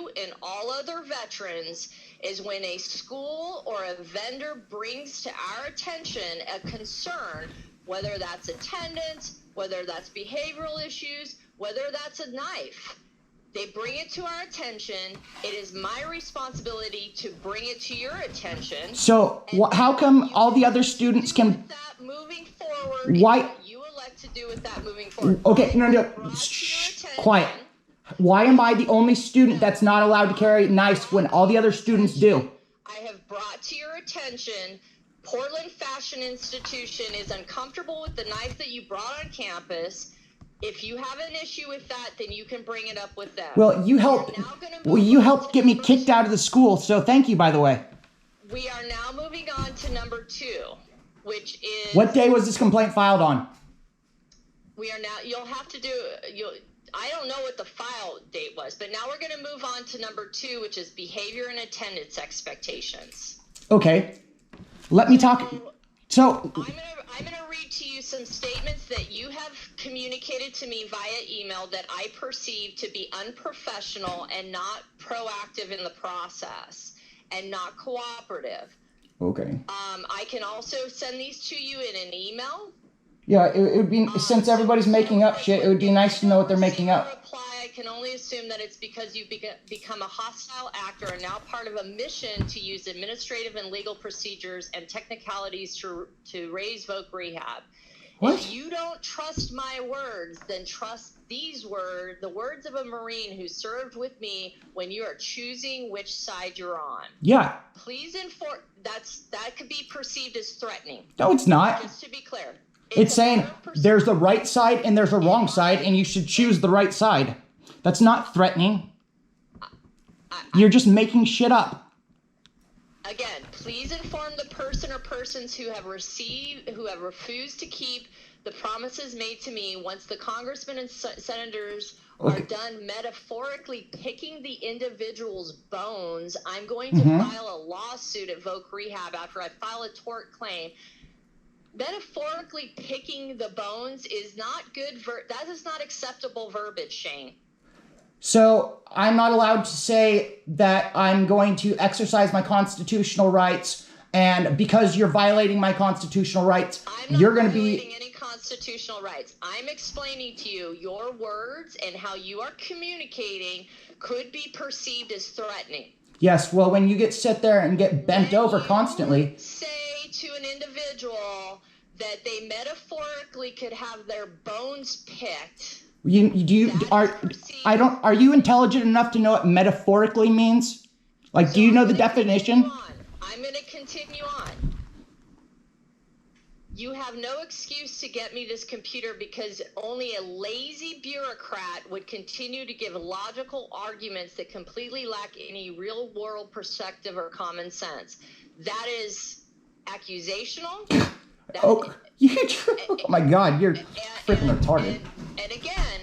you and all other veterans is when a school or a vendor brings to our attention a concern, whether that's attendance, whether that's behavioral issues, whether that's a knife. They bring it to our attention. It is my responsibility to bring it to your attention. So how come all the other students can... That moving forward, why you elect to do with that moving forward? Okay, no. Shh, quiet. Why am I the only student that's not allowed to carry knives when all the other students do? I have brought to your attention, Portland Fashion Institution is uncomfortable with the knife that you brought on campus. If you have an issue with that, then you can bring it up with them. Well, you helped get me kicked out of the school, so thank you, by the way. We are now moving on to number 2, which is... What day was this complaint filed on? We are now... You'll have to do... I don't know what the file date was, but now we're going to move on to number 2, which is behavior and attendance expectations. Okay. Let me talk... So... I'm going to read to you some statements that you have communicated to me via email that I perceive to be unprofessional and not proactive in the process and not cooperative. Okay. I can also send these to you in an email. Yeah, it would be, since everybody's making up shit, it would be nice to know what they're making up. I can only assume that it's because you've become a hostile actor and now part of a mission to use administrative and legal procedures and technicalities to raise VOC Rehab. What? If you don't trust my words, then trust these words, the words of a Marine who served with me when you are choosing which side you're on. Yeah. Please inform, that could be perceived as threatening. No, it's not. Just to be clear. It's saying there's the right side and there's a wrong side, and you should choose the right side. That's not threatening. You're just making shit up. Again, please inform the person or persons who have refused to keep the promises made to me once the congressmen and senators are done metaphorically picking the individual's bones. I'm going to file a lawsuit at VOC Rehab after I file a tort claim. Metaphorically picking the bones is not good. That is not acceptable verbiage, Shane. So I'm not allowed to say that I'm going to exercise my constitutional rights, and because you're violating my constitutional rights, you're going to be... I'm not violating any constitutional rights. I'm explaining to you your words and how you are communicating could be perceived as threatening. Yes, well, when you sit there and get bent over constantly... Say to an individual that they metaphorically could have their bones picked. Are you intelligent enough to know what metaphorically means? Like, do you know the definition? I'm going to continue on. You have no excuse to get me this computer because only a lazy bureaucrat would continue to give logical arguments that completely lack any real world perspective or common sense. That is accusational. Oh my God, you're freaking retarded. And again,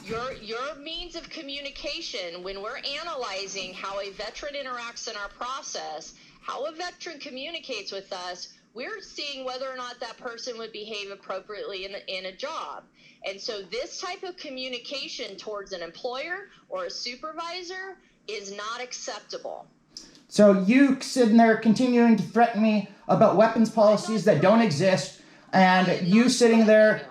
your means of communication, when we're analyzing how a veteran interacts in our process, how a veteran communicates with us, we're seeing whether or not that person would behave appropriately in a job. And so this type of communication towards an employer or a supervisor is not acceptable. So you sitting there continuing to threaten me about weapons policies that don't exist, and you sitting there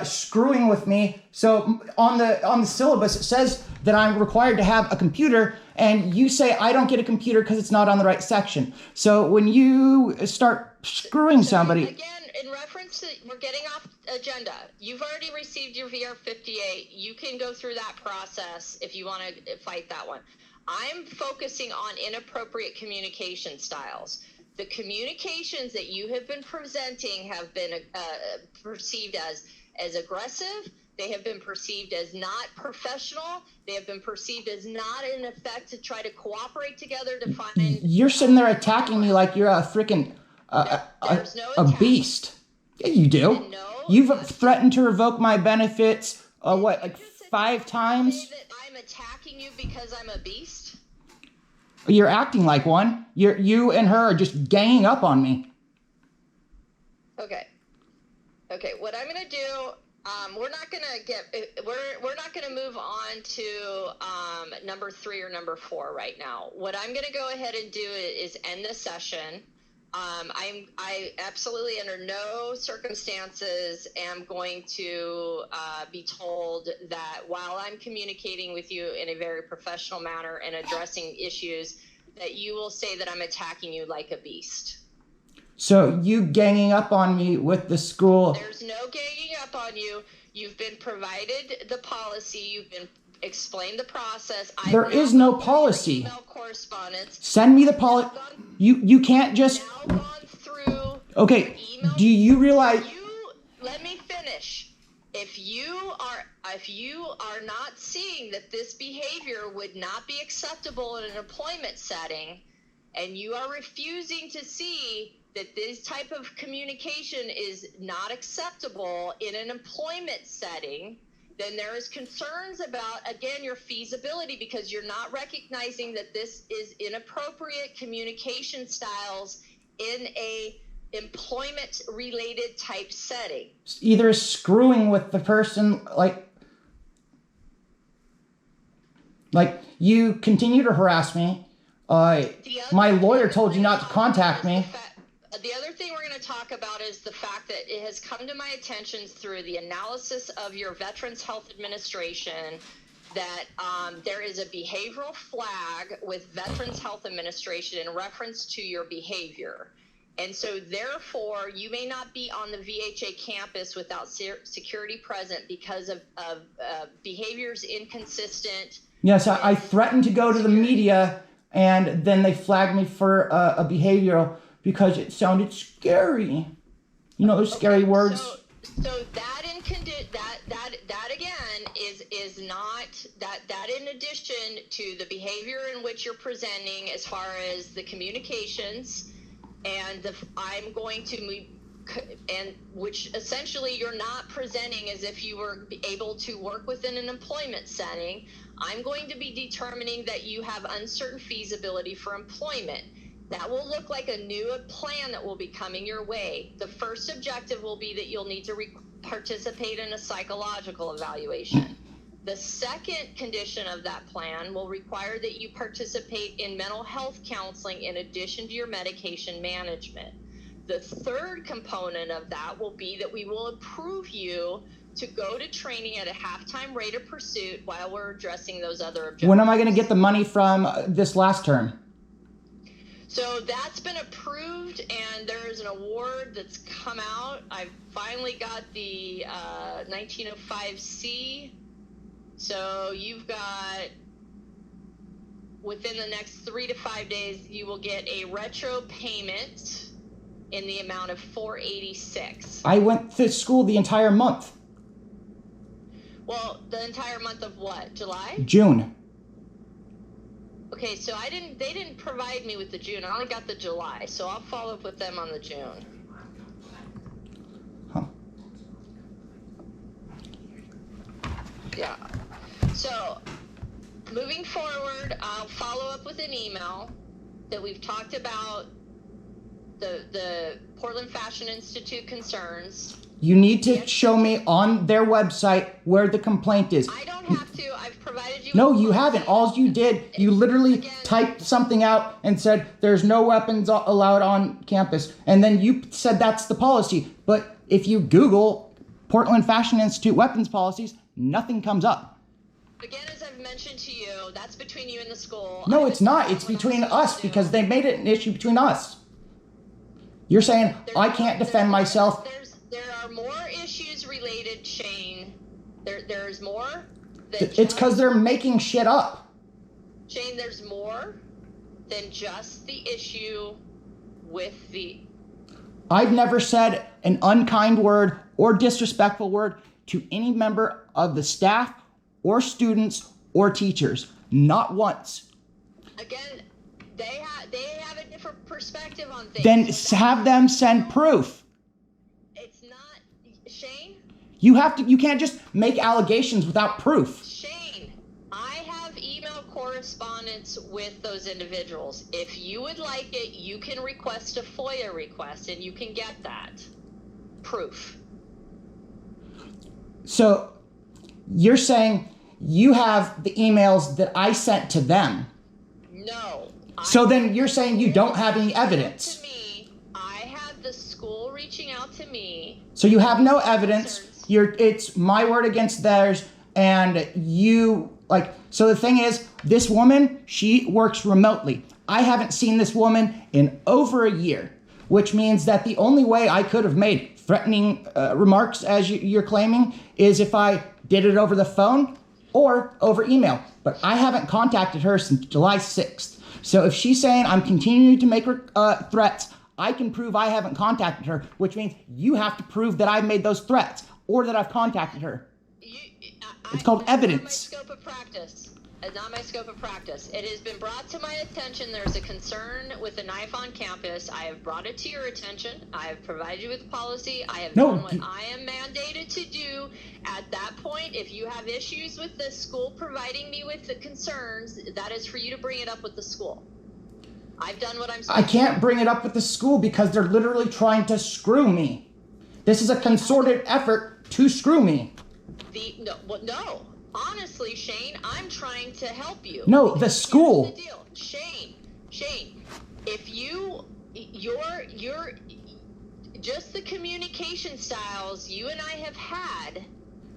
screwing with me. So on the syllabus, it says that I'm required to have a computer, and you say I don't get a computer because it's not on the right section. So when you start screwing somebody... Again, in reference to, we're getting off agenda. You've already received your VR-58. You can go through that process if you want to fight that one. I'm focusing on inappropriate communication styles. The communications that you have been presenting have been perceived as aggressive. They have been perceived as not professional. They have been perceived as not in effect to try to cooperate together to find... You're sitting there attacking me like you're a freaking a beast. Yeah, you do. You've threatened to revoke my benefits, 5 times? I'm attacking you because I'm a beast? You're acting like one. You and her are just ganging up on me. Okay, what I'm going to do, We're not gonna move on to number 3 or number 4 right now. What I'm gonna go ahead and do is end the session. I absolutely under no circumstances am going to be told that while I'm communicating with you in a very professional manner and addressing issues, that you will say that I'm attacking you like a beast. So you ganging up on me with the school. There's no ganging up on you. You've been provided the policy. You've been explained the process. There is no policy. Email correspondence. Send me the policy. You can't just. Now gone through. Okay. Do you realize? Let me finish. If you are not seeing that this behavior would not be acceptable in an employment setting, and you are refusing to see that this type of communication is not acceptable in an employment setting, then there is concerns about, again, your feasibility, because you're not recognizing that this is inappropriate communication styles in a employment related type setting. Either screwing with the person, like you continue to harass me. My lawyer told you not to contact me. The other thing we're going to talk about is the fact that it has come to my attention through the analysis of your Veterans Health Administration that there is a behavioral flag with Veterans Health Administration in reference to your behavior. And so therefore, you may not be on the VHA campus without security present because of behaviors inconsistent. Yes, I threatened to go to the media, and then they flagged me for a behavioral because it sounded scary. You know those scary words. So that again is not that in addition to the behavior in which you're presenting as far as the communications and I'm going to move, and which essentially you're not presenting as if you were able to work within an employment setting. I'm going to be determining that you have uncertain feasibility for employment. That will look like a new plan that will be coming your way. The first objective will be that you'll need to participate in a psychological evaluation. The second condition of that plan will require that you participate in mental health counseling in addition to your medication management. The third component of that will be that we will approve you to go to training at a half-time rate of pursuit while we're addressing those other objectives. When am I going to get the money from this last term? So that's been approved, and there is an award that's come out. I've finally got the 1905C. So you've got, within the next 3 to 5 days, you will get a retro payment in the amount of $486. I went to school the entire month. Well, the entire month of what? July? June. Okay, so they didn't provide me with the June. I only got the July, so I'll follow up with them on the June. Huh. Yeah. So, moving forward, I'll follow up with an email that we've talked about the Portland Fashion Institute concerns. You need to show me on their website where the complaint is. I don't have to. I've provided you. No, you haven't. All you did, you literally typed something out and said there's no weapons allowed on campus. And then you said that's the policy. But if you Google Portland Fashion Institute weapons policies, nothing comes up. Again, as I've mentioned to you, that's between you and the school. No, it's not. It's between us because they made it an issue between us. You're saying I can't defend myself. There are more issues related, Shane. There's more. It's because they're making shit up. Shane, there's more than just the issue with the... I've never said an unkind word or disrespectful word to any member of the staff or students or teachers. Not once. Again, they have a different perspective on things. Then have them send proof. It's not... Shane? You can't just make allegations without proof. Shane, I have email correspondence with those individuals. If you would like it, you can request a FOIA request and you can get that proof. So you're saying you have the emails that I sent to them. No. So then you're saying you don't have any evidence. To me, I had the school reaching out to me. So you have no evidence. It's my word against theirs, and you so the thing is, this woman, she works remotely. I haven't seen this woman in over a year, which means that the only way I could have made threatening remarks, as you're claiming, is if I did it over the phone or over email. But I haven't contacted her since July 6th. So if she's saying I'm continuing to make threats, I can prove I haven't contacted her, which means you have to prove that I've made those threats or that I've contacted her. It's called evidence. Not my scope of practice. It's not my scope of practice. It has been brought to my attention. There's a concern with a knife on campus. I have brought it to your attention. I have provided you with policy. I have done what I am mandated to do. At that point, if you have issues with the school providing me with the concerns, that is for you to bring it up with the school. I've done what I'm supposed to. I can't bring it up with the school because they're literally trying to screw me. This is a concerted effort to screw me. No. Honestly, Shane, I'm trying to help you. No, the school. Here's the deal. Shane, if you're just the communication styles you and I have had.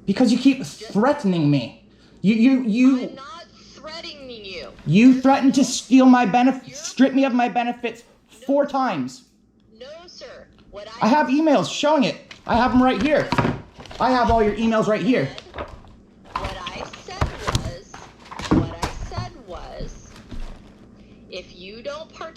Because you keep threatening me. You. I'm not threatening you. You threatened to steal my benefits, strip me of my benefits 4 times. No, sir. I have emails showing it. I have them right here. I have all your emails right here. What I said was, if you don't participate